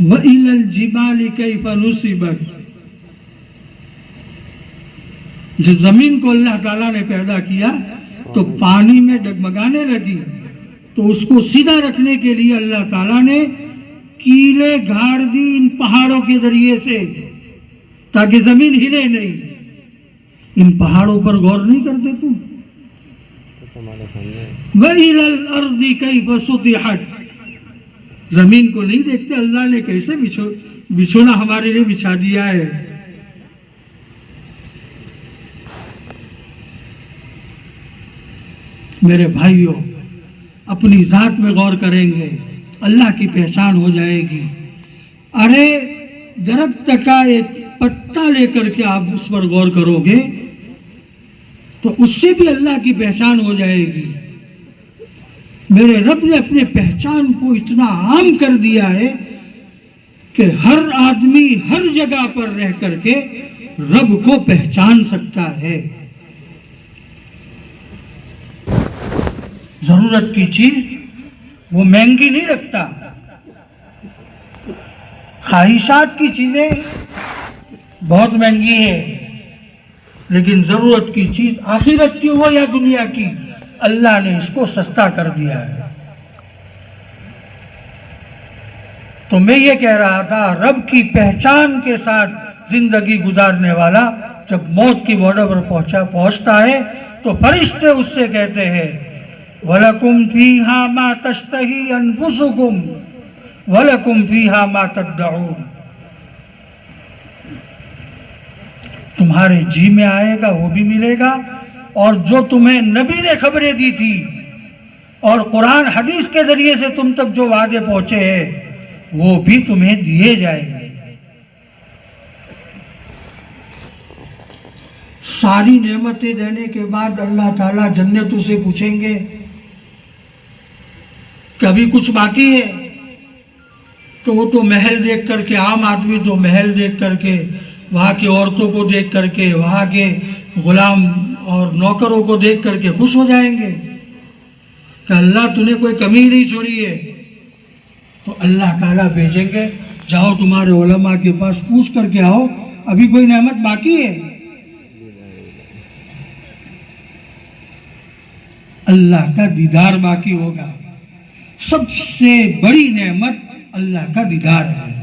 وَإِلَى الْجِبَالِ كَيْفَ نُصِبَتْ، جس زمین کو اللہ تعالیٰ نے پیدا کیا تو پانی میں ڈگمگانے لگی، تو اس کو سیدھا رکھنے کے لیے اللہ تعالیٰ نے کیلے گھاڑ دی ان پہاڑوں کے ذریعے سے، تاکہ زمین ہلے نہیں۔ ان پہاڑوں پر غور نہیں کرتے تم؟ وَإِلَى الْأَرْضِ كَيْفَ سُطِحَتْ، زمین کو نہیں دیکھتے اللہ نے کیسے بچھونا ہمارے لیے بچھا دیا ہے۔ میرے بھائیوں، اپنی ذات میں غور کریں گے اللہ کی پہچان ہو جائے گی۔ ارے درخت کا ایک پتا لے کر کے آپ اس پر غور کرو گے تو اس سے بھی اللہ کی پہچان ہو جائے گی۔ میرے رب نے اپنے پہچان کو اتنا عام کر دیا ہے کہ ہر آدمی ہر جگہ پر رہ کر کے رب کو پہچان سکتا ہے۔ ضرورت کی چیز وہ مہنگی نہیں رکھتا، خواہشات کی چیزیں بہت مہنگی ہے، لیکن ضرورت کی چیز آخرت کی ہو یا دنیا کی، اللہ نے اس کو سستا کر دیا ہے۔ تو میں یہ کہہ رہا تھا، رب کی پہچان کے ساتھ زندگی گزارنے والا جب موت کی بارڈر پر پہنچتا ہے تو فرشتے اس سے کہتے ہیں وَلَكُمْ فِيهَا مَا تَشْتَهِي أَنفُسُكُمْ وَلَكُمْ فِيهَا مَا تَدَّعُونَ، تمہارے جی میں آئے گا وہ بھی ملے گا، اور جو تمہیں نبی نے خبریں دی تھی اور قرآن حدیث کے ذریعے سے تم تک جو وعدے پہنچے ہیں وہ بھی تمہیں دیے جائیں گے۔ ساری نعمتیں دینے کے بعد اللہ تعالیٰ جنتوں سے پوچھیں گے کبھی کچھ باقی ہے؟ تو وہ تو محل دیکھ کر کے، عام آدمی تو محل دیکھ کر کے، وہاں کی عورتوں کو دیکھ کر کے، وہاں کے غلام اور نوکروں کو دیکھ کر کے خوش ہو جائیں گے کہ اللہ تو نے کوئی کمی نہیں چھوڑی ہے۔ تو اللہ تعالیٰ بھیجیں گے جاؤ تمہارے علماء کے پاس پوچھ کر کے آؤ ابھی کوئی نعمت باقی ہے؟ اللہ کا دیدار باقی ہوگا۔ سب سے بڑی نعمت اللہ کا دیدار ہے۔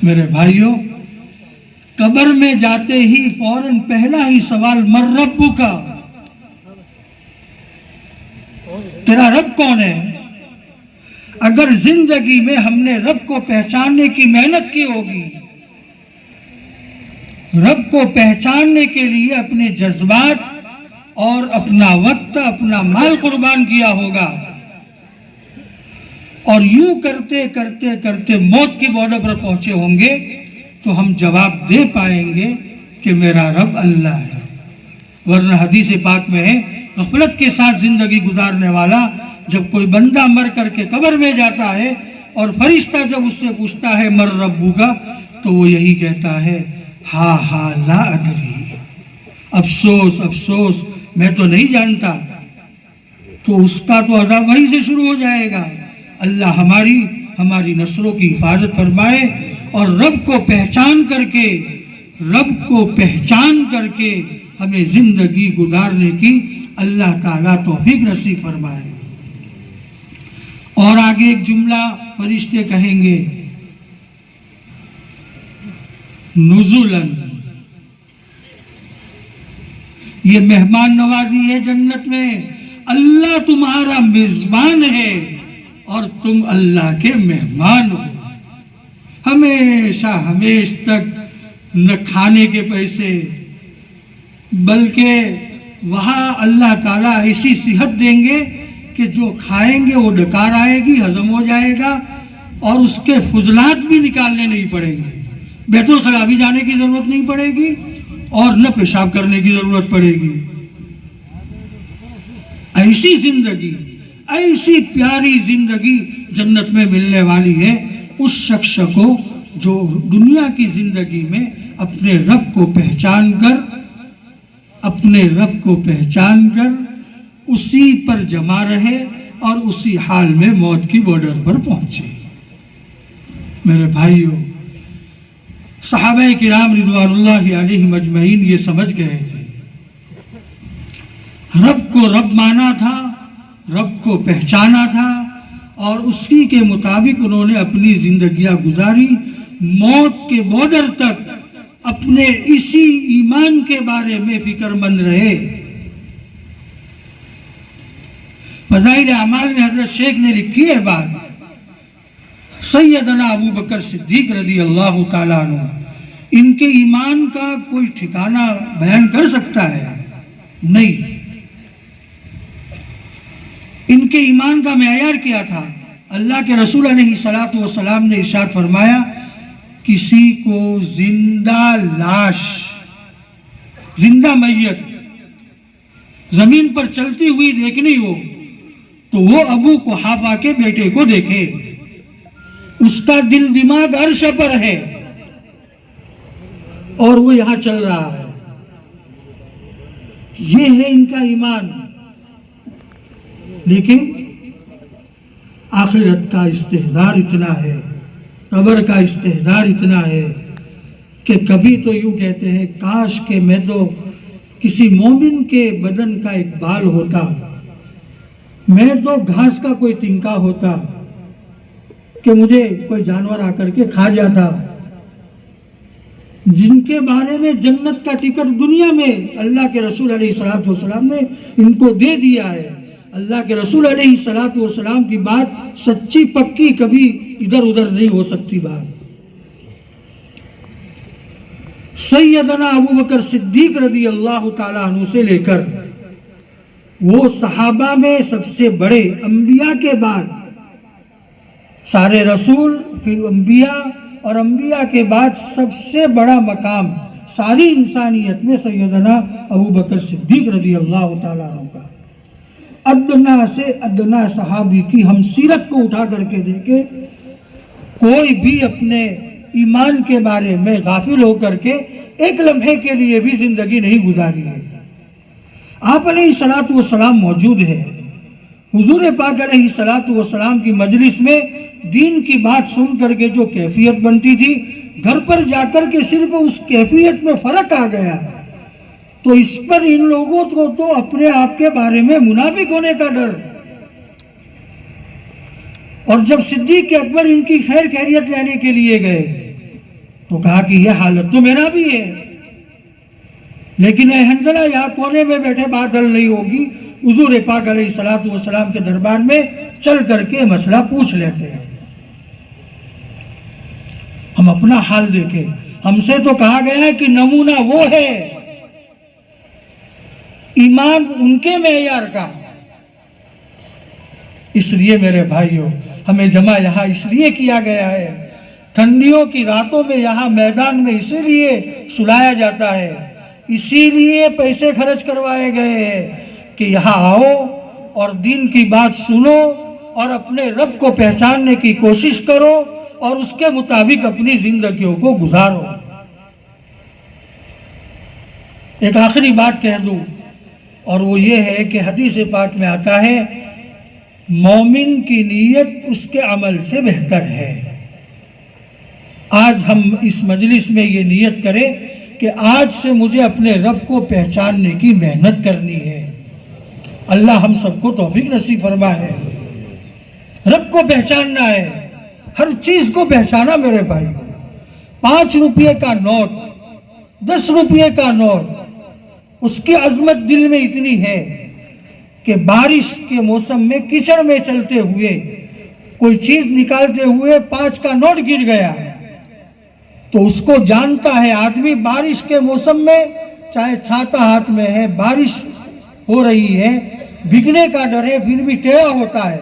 میرے بھائیوں، قبر میں جاتے ہی فوراً پہلا ہی سوال من ربک، تیرا رب کون ہے؟ اگر زندگی میں ہم نے رب کو پہچاننے کی محنت کی ہوگی، رب کو پہچاننے کے لیے اپنے جذبات اور اپنا وقت، اپنا مال قربان کیا ہوگا، اور یوں کرتے کرتے کرتے موت کی بارڈر پر پہنچے ہوں گے تو ہم جواب دے پائیں گے کہ میرا رب اللہ ہے۔ ورنہ حدیث پاک میں ہے غفلت کے ساتھ زندگی گزارنے والا جب کوئی بندہ مر کر کے قبر میں جاتا ہے اور فرشتہ جب اس سے پوچھتا ہے مر ربک، تو وہ یہی کہتا ہے ہا ہا لا ادری، افسوس افسوس میں تو نہیں جانتا۔ تو اس کا تو عذاب وہیں سے شروع ہو جائے گا۔ اللہ ہماری نسلوں کی حفاظت فرمائے، اور رب کو پہچان کر کے ہمیں زندگی گزارنے کی اللہ تعالیٰ توفیق نصیب فرمائے۔ اور آگے ایک جملہ فرشتے کہیں گے نزولاً، یہ مہمان نوازی ہے جنت میں. اللہ تمہارا میزبان ہے اور تم اللہ کے مہمان ہو. ہمیشہ ہمیش تک نہ کھانے کے پیسے، بلکہ وہاں اللہ تعالیٰ ایسی صحت دیں گے کہ جو کھائیں گے وہ ڈکار آئے گی، ہضم ہو جائے گا اور اس کے فضلات بھی نکالنے نہیں پڑیں گے. بیت الخلاء بھی جانے کی ضرورت نہیں پڑے گی اور نہ پیشاب کرنے کی ضرورت پڑے گی. ایسی زندگی، ایسی پیاری زندگی جنت میں ملنے والی ہے اس شخص کو جو دنیا کی زندگی میں اپنے رب کو پہچان کر اسی پر جمع رہے اور اسی حال میں موت کی بارڈر پر پہنچے. میرے بھائیوں، صحابہ کرام رضوان اللہ علیہم اجمعین یہ سمجھ گئے تھے، رب کو رب مانا تھا، رب کو پہچانا تھا اور اسی کے مطابق انہوں نے اپنی زندگیاں گزاری. موت کے بارڈر تک اپنے اسی ایمان کے بارے میں فکر مند رہے. فضائل اعمال میں حضرت شیخ نے لکھی ہے بات، سیدنا ابو بکر صدیق رضی اللہ تعالیٰ عنہ، ان کے ایمان کا کوئی ٹھکانہ بیان کر سکتا ہے؟ نہیں. ان کے ایمان کا معیار کیا تھا؟ اللہ کے رسول علیہ الصلوۃ والسلام نے ارشاد فرمایا، کسی کو زندہ لاش، زندہ میت زمین پر چلتی ہوئی دیکھنی ہو تو وہ ابو قحافہ کے بیٹے کو دیکھے. اس کا دل دماغ عرش پر ہے اور وہ یہاں چل رہا ہے. یہ ہے ان کا ایمان. لیکن آخرت کا استحضار اتنا ہے، قبر کا استحضار اتنا ہے کہ کبھی تو یوں کہتے ہیں کاش کہ میں تو کسی مومن کے بدن کا ایک بال ہوتا، میں تو گھاس کا کوئی تنکا ہوتا کہ مجھے کوئی جانور آ کر کے کھا جاتا. جن کے بارے میں جنت کا ٹکٹ دنیا میں اللہ کے رسول علیہ الصلوۃ والسلام نے ان کو دے دیا ہے. اللہ کے رسول علیہ الصلوۃ والسلام کی بات سچی پکی، کبھی ادھر ادھر نہیں ہو سکتی بات. سیدنا ابو بکر صدیق رضی اللہ تعالیٰ عنہ سے لے کر وہ صحابہ میں سب سے بڑے، انبیاء کے بعد سارے رسول، پھر انبیاء اور انبیاء کے بعد سب سے بڑا مقام ساری انسانیت میں سیدنا ابو بکر صدیق رضی اللہ تعالیٰ عنہ کا. ادنا سے ادنا صحابی کی ہم سیرت کو اٹھا کر کے دیکھیں، کوئی بھی اپنے ایمان کے بارے میں غافل ہو کر کے ایک لمحے کے لیے بھی زندگی نہیں گزاری ہے. آپ علیہ الصلوۃ والسلام موجود ہے. حضور پاک علیہ الصلوۃ والسلام کی مجلس میں دین کی بات سن کر کے جو کیفیت بنتی تھی، گھر پر جا کر کے صرف اس کیفیت میں فرق آ گیا. تو اس پر ان لوگوں کو تو اپنے آپ کے بارے میں منافق ہونے کا ڈر. اور جب صدیق اکبر ان کی خیر خیریت لینے کے لیے گئے تو کہا کہ یہ حالت تو میرا بھی ہے، لیکن اے حنظلہ یہاں کونے میں بیٹھے بات حل نہیں ہوگی، حضور پاک علیہ الصلوۃ والسلام کے دربار میں چل کر کے مسئلہ پوچھ لیتے ہیں. ہم اپنا حال دیکھیں. ہم سے تو کہا گیا ہے کہ نمونہ وہ ہے، ایمان ان کے معیار کا. اس لیے میرے بھائیوں، ہمیں جمع یہاں اس لیے کیا گیا ہے، ٹھنڈیوں کی راتوں میں یہاں میدان میں اسی لیے سلایا جاتا ہے، اسی لیے پیسے خرچ کروائے گئے ہیں کہ یہاں آؤ اور دین کی بات سنو اور اپنے رب کو پہچاننے کی کوشش کرو اور اس کے مطابق اپنی زندگیوں کو گزارو. ایک آخری بات کہہ دوں اور وہ یہ ہے کہ حدیث پاک میں آتا ہے مومن کی نیت اس کے عمل سے بہتر ہے. آج ہم اس مجلس میں یہ نیت کریں کہ آج سے مجھے اپنے رب کو پہچاننے کی محنت کرنی ہے. اللہ ہم سب کو توفیق نصیب فرمائے. رب کو پہچاننا ہے، ہر چیز کو پہچانا میرے بھائی. 5 روپے کا نوٹ، 10 روپے کا نوٹ، اس کی عظمت دل میں اتنی ہے کہ بارش کے موسم میں کیچڑ میں چلتے ہوئے کوئی چیز نکالتے ہوئے 5 کا نوٹ گر گیا تو اس کو جانتا ہے آدمی بارش کے موسم میں چاہے چھاتا ہاتھ میں ہے، بارش ہو رہی ہے، بگنے کا ڈر ہے، پھر بھی ٹیڑھا ہوتا ہے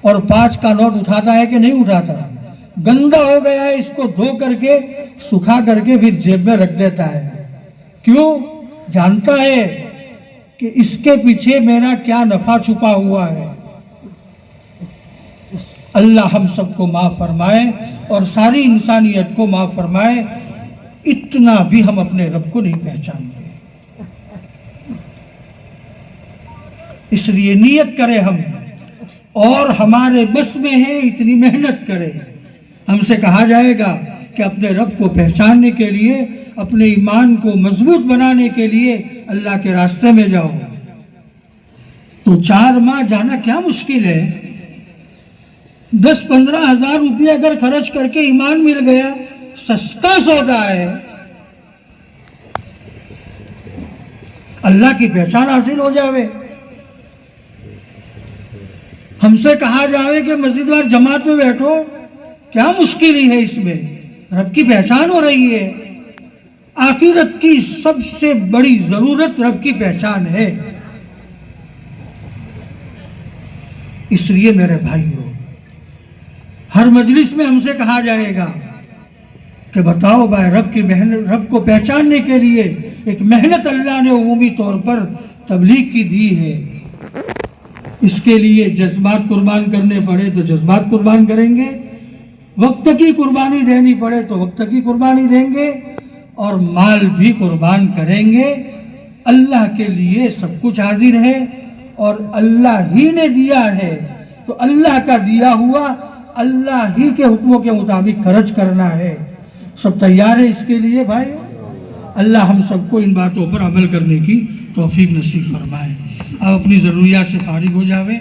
اور 5 کا نوٹ اٹھاتا ہے کہ نہیں اٹھاتا؟ گندا ہو گیا ہے، اس کو دھو کر کے سکھا کر کے پھر جیب میں رکھ دیتا ہے۔ کیوں؟ جانتا ہے کہ اس کے پیچھے میرا کیا نفع چھپا ہوا ہے۔ اللہ ہم سب کو معاف فرمائے اور ساری انسانیت کو معاف فرمائے۔ اتنا بھی ہم اپنے رب کو نہیں پہچانتے، اس لیے نیت کرے ہم، اور ہمارے بس میں ہے اتنی محنت کرے۔ ہم سے کہا جائے گا کہ اپنے رب کو پہچاننے کے لیے، اپنے ایمان کو مضبوط بنانے کے لیے اللہ کے راستے میں جاؤ، تو 4 ماہ جانا کیا مشکل ہے؟ 10-15 ہزار روپیہ اگر خرچ کر کے ایمان مل گیا، سستا سودا ہے۔ اللہ کی پہچان حاصل ہو جاوے۔ ہم سے کہا جاوے کہ مسجد وار جماعت میں بیٹھو، کیا مشکل ہی ہے اس میں؟ رب کی پہچان ہو رہی ہے۔ آخرت کی سب سے بڑی ضرورت رب کی پہچان ہے۔ اس لیے میرے بھائیوں، ہر مجلس میں ہم سے کہا جائے گا کہ بتاؤ بھائی، رب کو پہچاننے کے لیے ایک محنت اللہ نے عمومی طور پر تبلیغ کی دی ہے۔ اس کے لیے جذبات قربان کرنے پڑے تو جذبات قربان کریں گے، وقت کی قربانی دینی پڑے تو وقت کی قربانی دیں گے، اور مال بھی قربان کریں گے۔ اللہ کے لیے سب کچھ حاضر ہے اور اللہ ہی نے دیا ہے، تو اللہ کا دیا ہوا اللہ ہی کے حکموں کے مطابق خرچ کرنا ہے۔ سب تیار ہے اس کے لیے بھائی؟ اللہ ہم سب کو ان باتوں پر عمل کرنے کی توفیق نصیب فرمائے۔ اب اپنی ضروریات سے فارغ ہو جاوے۔